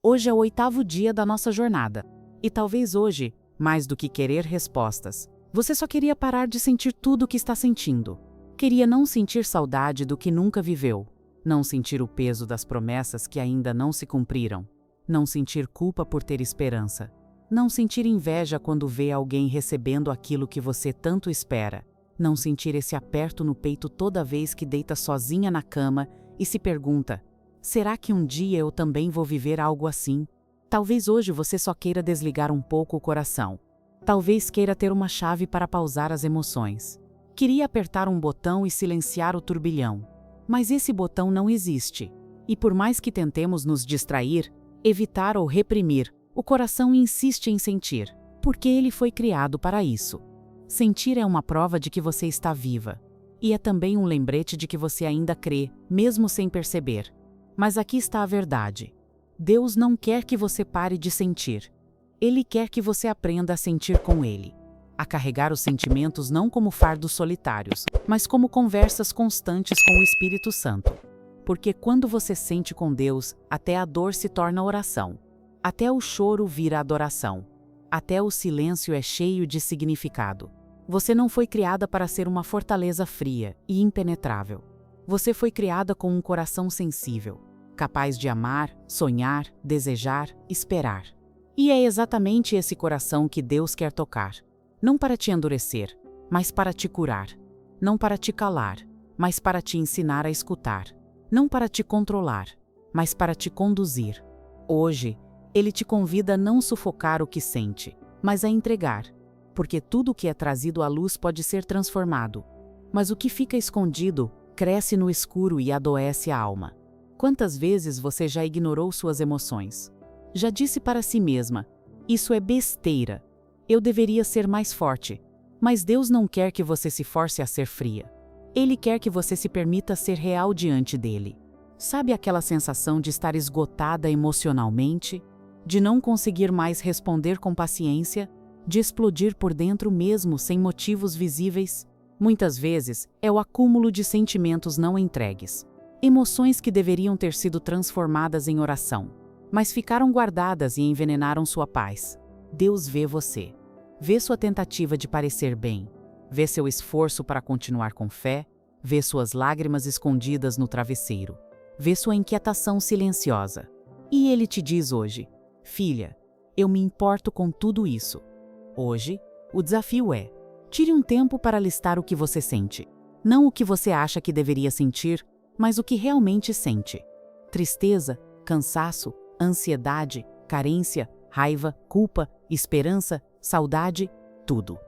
Hoje é o 8º dia da nossa jornada. E talvez hoje, mais do que querer respostas, você só queria parar de sentir tudo o que está sentindo. Queria não sentir saudade do que nunca viveu, não sentir o peso das promessas que ainda não se cumpriram, não sentir culpa por ter esperança, não sentir inveja quando vê alguém recebendo aquilo que você tanto espera, não sentir esse aperto no peito toda vez que deita sozinha na cama e se pergunta: será que um dia eu também vou viver algo assim? Talvez hoje você só queira desligar um pouco o coração. Talvez queira ter uma chave para pausar as emoções. Queria apertar um botão e silenciar o turbilhão. Mas esse botão não existe. E por mais que tentemos nos distrair, evitar ou reprimir, o coração insiste em sentir, porque ele foi criado para isso. Sentir é uma prova de que você está viva. E é também um lembrete de que você ainda crê, mesmo sem perceber. Mas aqui está a verdade. Deus não quer que você pare de sentir. Ele quer que você aprenda a sentir com Ele. A carregar os sentimentos não como fardos solitários, mas como conversas constantes com o Espírito Santo. Porque quando você sente com Deus, até a dor se torna oração. Até o choro vira adoração. Até o silêncio é cheio de significado. Você não foi criada para ser uma fortaleza fria e impenetrável. Você foi criada com um coração sensível, capaz de amar, sonhar, desejar, esperar. E é exatamente esse coração que Deus quer tocar. Não para te endurecer, mas para te curar. Não para te calar, mas para te ensinar a escutar. Não para te controlar, mas para te conduzir. Hoje, Ele te convida a não sufocar o que sente, mas a entregar. Porque tudo o que é trazido à luz pode ser transformado. Mas o que fica escondido, cresce no escuro e adoece a alma. Quantas vezes você já ignorou suas emoções? Já disse para si mesma: isso é besteira. Eu deveria ser mais forte. Mas Deus não quer que você se force a ser fria. Ele quer que você se permita ser real diante dele. Sabe aquela sensação de estar esgotada emocionalmente? De não conseguir mais responder com paciência? De explodir por dentro mesmo sem motivos visíveis? Muitas vezes é o acúmulo de sentimentos não entregues. Emoções que deveriam ter sido transformadas em oração, mas ficaram guardadas e envenenaram sua paz. Deus vê você. Vê sua tentativa de parecer bem. Vê seu esforço para continuar com fé. Vê suas lágrimas escondidas no travesseiro. Vê sua inquietação silenciosa. E Ele te diz hoje: filha, eu me importo com tudo isso. Hoje, o desafio é: tire um tempo para listar o que você sente. Não o que você acha que deveria sentir, mas o que realmente sente. Tristeza, cansaço, ansiedade, carência, raiva, culpa, esperança, saudade, tudo.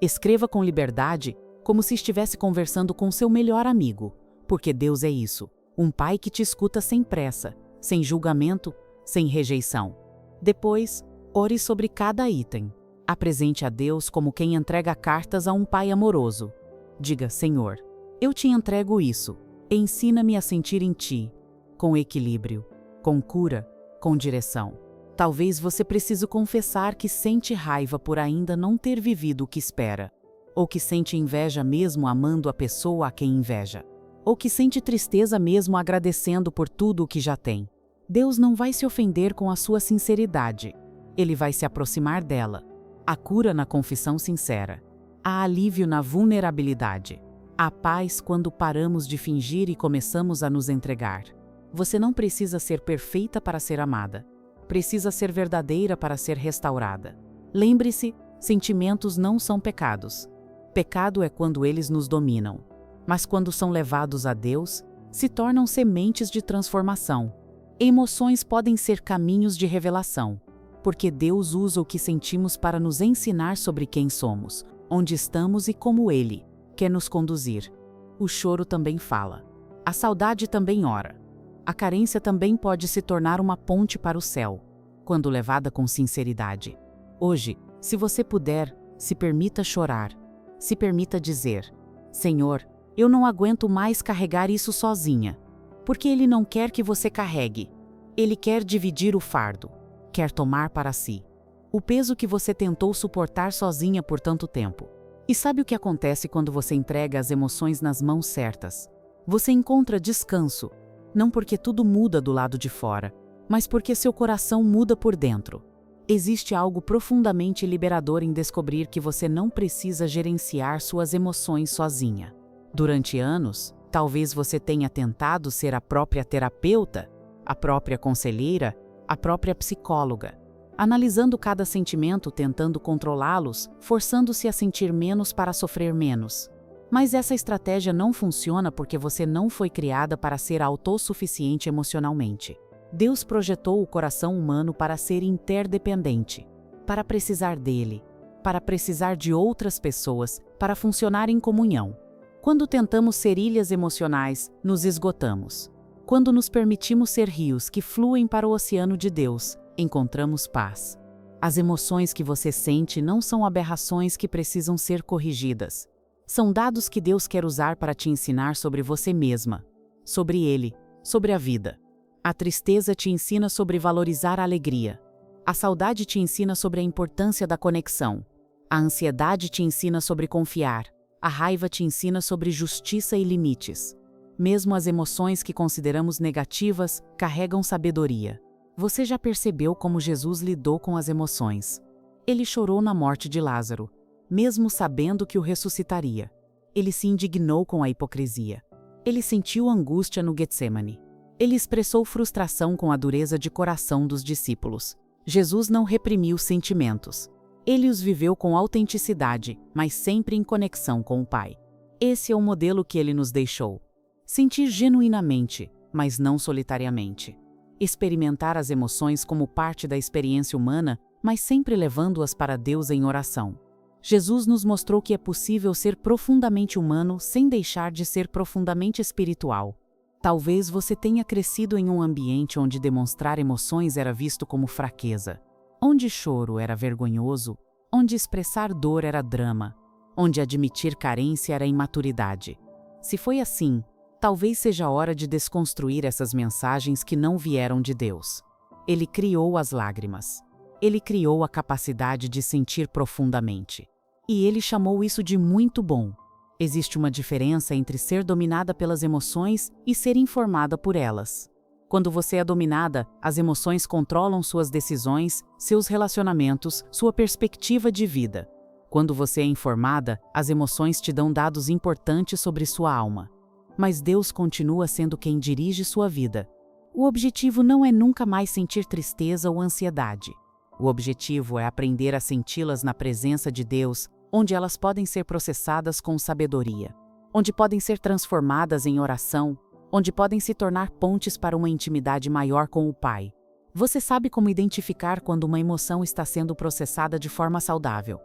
Escreva com liberdade, como se estivesse conversando com seu melhor amigo, porque Deus é isso, um pai que te escuta sem pressa, sem julgamento, sem rejeição. Depois, ore sobre cada item. Apresente a Deus como quem entrega cartas a um pai amoroso. Diga: Senhor, eu te entrego isso. Ensina-me a sentir em ti, com equilíbrio, com cura, com direção. Talvez você precise confessar que sente raiva por ainda não ter vivido o que espera. Ou que sente inveja mesmo amando a pessoa a quem inveja. Ou que sente tristeza mesmo agradecendo por tudo o que já tem. Deus não vai se ofender com a sua sinceridade. Ele vai se aproximar dela. Há cura na confissão sincera. Há alívio na vulnerabilidade. Há paz quando paramos de fingir e começamos a nos entregar. Você não precisa ser perfeita para ser amada. Precisa ser verdadeira para ser restaurada. Lembre-se, sentimentos não são pecados. Pecado é quando eles nos dominam. Mas quando são levados a Deus, se tornam sementes de transformação. Emoções podem ser caminhos de revelação, porque Deus usa o que sentimos para nos ensinar sobre quem somos, onde estamos e como Ele quer nos conduzir. O choro também fala. A saudade também ora. A carência também pode se tornar uma ponte para o céu, quando levada com sinceridade. Hoje, se você puder, se permita chorar. Se permita dizer: Senhor, eu não aguento mais carregar isso sozinha. Porque Ele não quer que você carregue. Ele quer dividir o fardo. Quer tomar para si o peso que você tentou suportar sozinha por tanto tempo. E sabe o que acontece quando você entrega as emoções nas mãos certas? Você encontra descanso. Não porque tudo muda do lado de fora, mas porque seu coração muda por dentro. Existe algo profundamente liberador em descobrir que você não precisa gerenciar suas emoções sozinha. Durante anos, talvez você tenha tentado ser a própria terapeuta, a própria conselheira, a própria psicóloga, analisando cada sentimento, tentando controlá-los, forçando-se a sentir menos para sofrer menos. Mas essa estratégia não funciona porque você não foi criada para ser autossuficiente emocionalmente. Deus projetou o coração humano para ser interdependente, para precisar dele, para precisar de outras pessoas, para funcionar em comunhão. Quando tentamos ser ilhas emocionais, nos esgotamos. Quando nos permitimos ser rios que fluem para o oceano de Deus, encontramos paz. As emoções que você sente não são aberrações que precisam ser corrigidas. São dados que Deus quer usar para te ensinar sobre você mesma, sobre Ele, sobre a vida. A tristeza te ensina sobre valorizar a alegria. A saudade te ensina sobre a importância da conexão. A ansiedade te ensina sobre confiar. A raiva te ensina sobre justiça e limites. Mesmo as emoções que consideramos negativas carregam sabedoria. Você já percebeu como Jesus lidou com as emoções? Ele chorou na morte de Lázaro, mesmo sabendo que o ressuscitaria. Ele se indignou com a hipocrisia. Ele sentiu angústia no Getsemane. Ele expressou frustração com a dureza de coração dos discípulos. Jesus não reprimiu sentimentos. Ele os viveu com autenticidade, mas sempre em conexão com o Pai. Esse é o modelo que ele nos deixou. Sentir genuinamente, mas não solitariamente. Experimentar as emoções como parte da experiência humana, mas sempre levando-as para Deus em oração. Jesus nos mostrou que é possível ser profundamente humano sem deixar de ser profundamente espiritual. Talvez você tenha crescido em um ambiente onde demonstrar emoções era visto como fraqueza, onde choro era vergonhoso, onde expressar dor era drama, onde admitir carência era imaturidade. Se foi assim, talvez seja a hora de desconstruir essas mensagens que não vieram de Deus. Ele criou as lágrimas. Ele criou a capacidade de sentir profundamente. E ele chamou isso de muito bom. Existe uma diferença entre ser dominada pelas emoções e ser informada por elas. Quando você é dominada, as emoções controlam suas decisões, seus relacionamentos, sua perspectiva de vida. Quando você é informada, as emoções te dão dados importantes sobre sua alma. Mas Deus continua sendo quem dirige sua vida. O objetivo não é nunca mais sentir tristeza ou ansiedade. O objetivo é aprender a senti-las na presença de Deus, onde elas podem ser processadas com sabedoria, onde podem ser transformadas em oração, onde podem se tornar pontes para uma intimidade maior com o Pai. Você sabe como identificar quando uma emoção está sendo processada de forma saudável.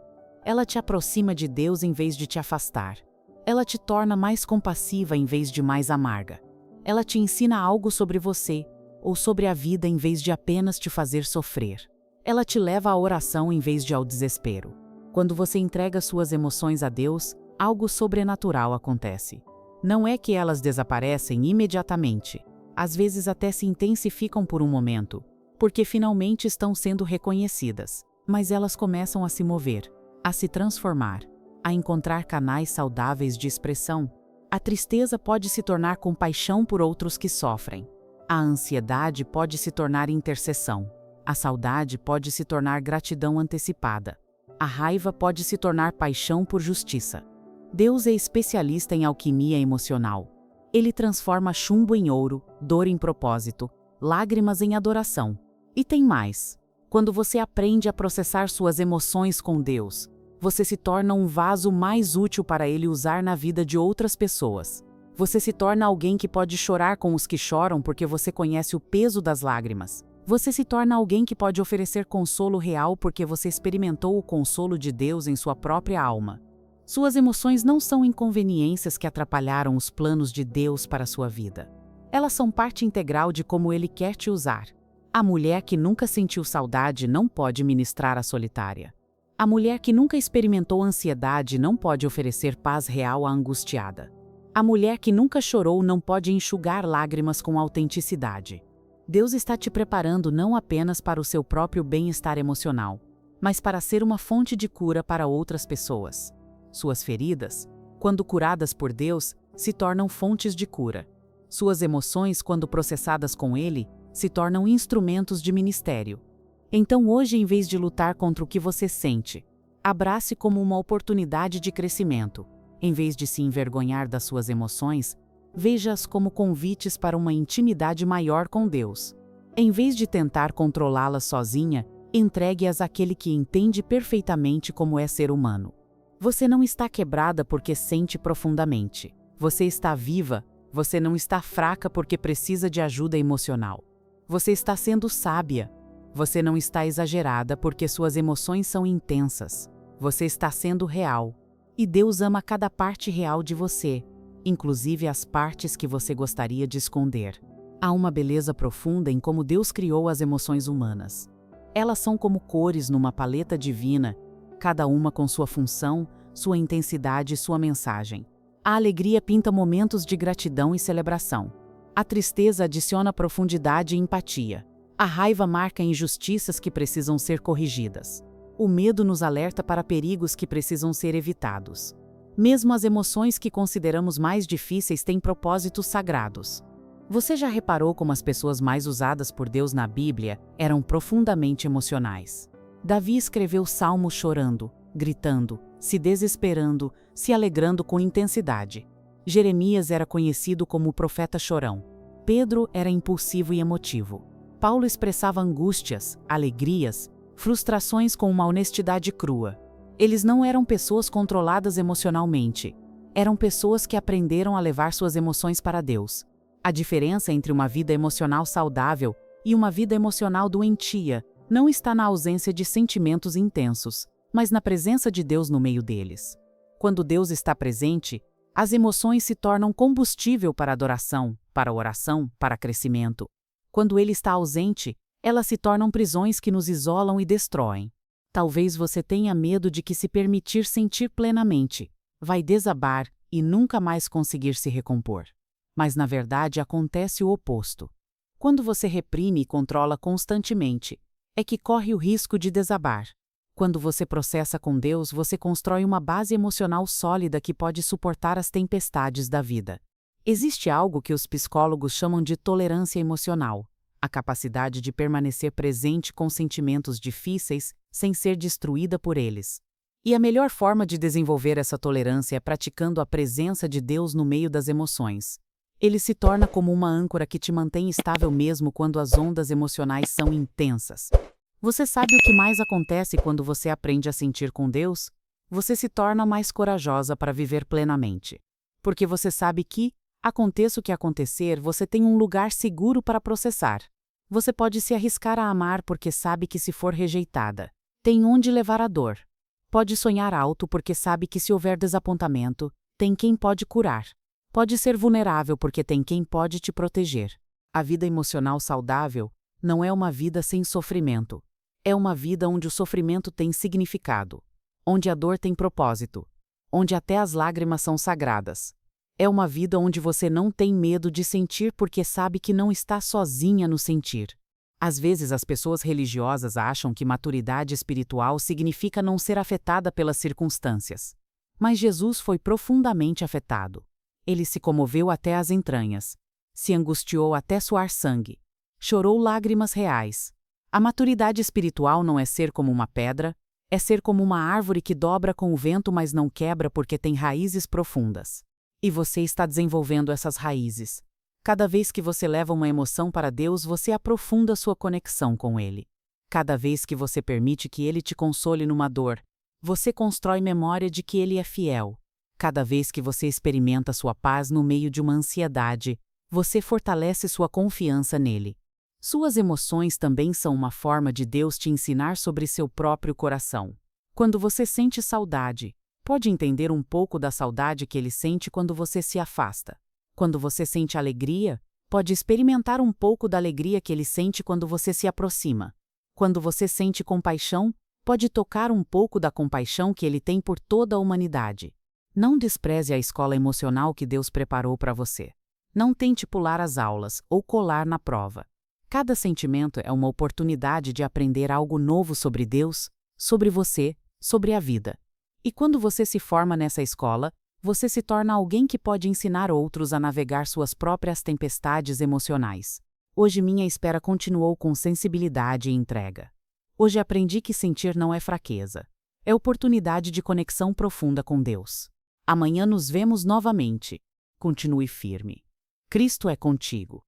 Ela te aproxima de Deus em vez de te afastar. Ela te torna mais compassiva em vez de mais amarga. Ela te ensina algo sobre você, ou sobre a vida em vez de apenas te fazer sofrer. Ela te leva à oração em vez de ao desespero. Quando você entrega suas emoções a Deus, algo sobrenatural acontece. Não é que elas desaparecem imediatamente. Às vezes até se intensificam por um momento, porque finalmente estão sendo reconhecidas. Mas elas começam a se mover, a se transformar, a encontrar canais saudáveis de expressão. A tristeza pode se tornar compaixão por outros que sofrem. A ansiedade pode se tornar intercessão. A saudade pode se tornar gratidão antecipada. A raiva pode se tornar paixão por justiça. Deus é especialista em alquimia emocional. Ele transforma chumbo em ouro, dor em propósito, lágrimas em adoração. E tem mais. Quando você aprende a processar suas emoções com Deus, você se torna um vaso mais útil para Ele usar na vida de outras pessoas. Você se torna alguém que pode chorar com os que choram porque você conhece o peso das lágrimas. Você se torna alguém que pode oferecer consolo real porque você experimentou o consolo de Deus em sua própria alma. Suas emoções não são inconveniências que atrapalharam os planos de Deus para a sua vida. Elas são parte integral de como Ele quer te usar. A mulher que nunca sentiu saudade não pode ministrar a solitária. A mulher que nunca experimentou ansiedade não pode oferecer paz real à angustiada. A mulher que nunca chorou não pode enxugar lágrimas com autenticidade. Deus está te preparando não apenas para o seu próprio bem-estar emocional, mas para ser uma fonte de cura para outras pessoas. Suas feridas, quando curadas por Deus, se tornam fontes de cura. Suas emoções, quando processadas com Ele, se tornam instrumentos de ministério. Então hoje, em vez de lutar contra o que você sente, abrace como uma oportunidade de crescimento. Em vez de se envergonhar das suas emoções, veja-as como convites para uma intimidade maior com Deus. Em vez de tentar controlá-las sozinha, entregue-as àquele que entende perfeitamente como é ser humano. Você não está quebrada porque sente profundamente. Você está viva, você não está fraca porque precisa de ajuda emocional. Você está sendo sábia. Você não está exagerada porque suas emoções são intensas. Você está sendo real. E Deus ama cada parte real de você, inclusive as partes que você gostaria de esconder. Há uma beleza profunda em como Deus criou as emoções humanas. Elas são como cores numa paleta divina, cada uma com sua função, sua intensidade e sua mensagem. A alegria pinta momentos de gratidão e celebração. A tristeza adiciona profundidade e empatia. A raiva marca injustiças que precisam ser corrigidas. O medo nos alerta para perigos que precisam ser evitados. Mesmo as emoções que consideramos mais difíceis têm propósitos sagrados. Você já reparou como as pessoas mais usadas por Deus na Bíblia eram profundamente emocionais? Davi escreveu salmos chorando, gritando, se desesperando, se alegrando com intensidade. Jeremias era conhecido como o profeta chorão. Pedro era impulsivo e emotivo. Paulo expressava angústias, alegrias, frustrações com uma honestidade crua. Eles não eram pessoas controladas emocionalmente. Eram pessoas que aprenderam a levar suas emoções para Deus. A diferença entre uma vida emocional saudável e uma vida emocional doentia não está na ausência de sentimentos intensos, mas na presença de Deus no meio deles. Quando Deus está presente, as emoções se tornam combustível para adoração, para oração, para crescimento. Quando Ele está ausente, elas se tornam prisões que nos isolam e destroem. Talvez você tenha medo de que, se permitir sentir plenamente, vai desabar e nunca mais conseguir se recompor. Mas na verdade acontece o oposto. Quando você reprime e controla constantemente, é que corre o risco de desabar. Quando você processa com Deus, você constrói uma base emocional sólida que pode suportar as tempestades da vida. Existe algo que os psicólogos chamam de tolerância emocional, a capacidade de permanecer presente com sentimentos difíceis sem ser destruída por eles. E a melhor forma de desenvolver essa tolerância é praticando a presença de Deus no meio das emoções. Ele se torna como uma âncora que te mantém estável mesmo quando as ondas emocionais são intensas. Você sabe o que mais acontece quando você aprende a sentir com Deus? Você se torna mais corajosa para viver plenamente. Porque você sabe que, aconteça o que acontecer, você tem um lugar seguro para processar. Você pode se arriscar a amar porque sabe que, se for rejeitada, tem onde levar a dor. Pode sonhar alto porque sabe que, se houver desapontamento, tem quem pode curar. Pode ser vulnerável porque tem quem pode te proteger. A vida emocional saudável não é uma vida sem sofrimento. É uma vida onde o sofrimento tem significado, onde a dor tem propósito, onde até as lágrimas são sagradas. É uma vida onde você não tem medo de sentir porque sabe que não está sozinha no sentir. Às vezes as pessoas religiosas acham que maturidade espiritual significa não ser afetada pelas circunstâncias. Mas Jesus foi profundamente afetado. Ele se comoveu até as entranhas, se angustiou até suar sangue, chorou lágrimas reais. A maturidade espiritual não é ser como uma pedra, é ser como uma árvore que dobra com o vento mas não quebra porque tem raízes profundas. E você está desenvolvendo essas raízes. Cada vez que você leva uma emoção para Deus, você aprofunda sua conexão com Ele. Cada vez que você permite que Ele te console numa dor, você constrói memória de que Ele é fiel. Cada vez que você experimenta sua paz no meio de uma ansiedade, você fortalece sua confiança nele. Suas emoções também são uma forma de Deus te ensinar sobre seu próprio coração. Quando você sente saudade, pode entender um pouco da saudade que ele sente quando você se afasta. Quando você sente alegria, pode experimentar um pouco da alegria que ele sente quando você se aproxima. Quando você sente compaixão, pode tocar um pouco da compaixão que ele tem por toda a humanidade. Não despreze a escola emocional que Deus preparou para você. Não tente pular as aulas ou colar na prova. Cada sentimento é uma oportunidade de aprender algo novo sobre Deus, sobre você, sobre a vida. E quando você se forma nessa escola, você se torna alguém que pode ensinar outros a navegar suas próprias tempestades emocionais. Hoje minha espera continuou com sensibilidade e entrega. Hoje aprendi que sentir não é fraqueza. É oportunidade de conexão profunda com Deus. Amanhã nos vemos novamente. Continue firme. Cristo é contigo.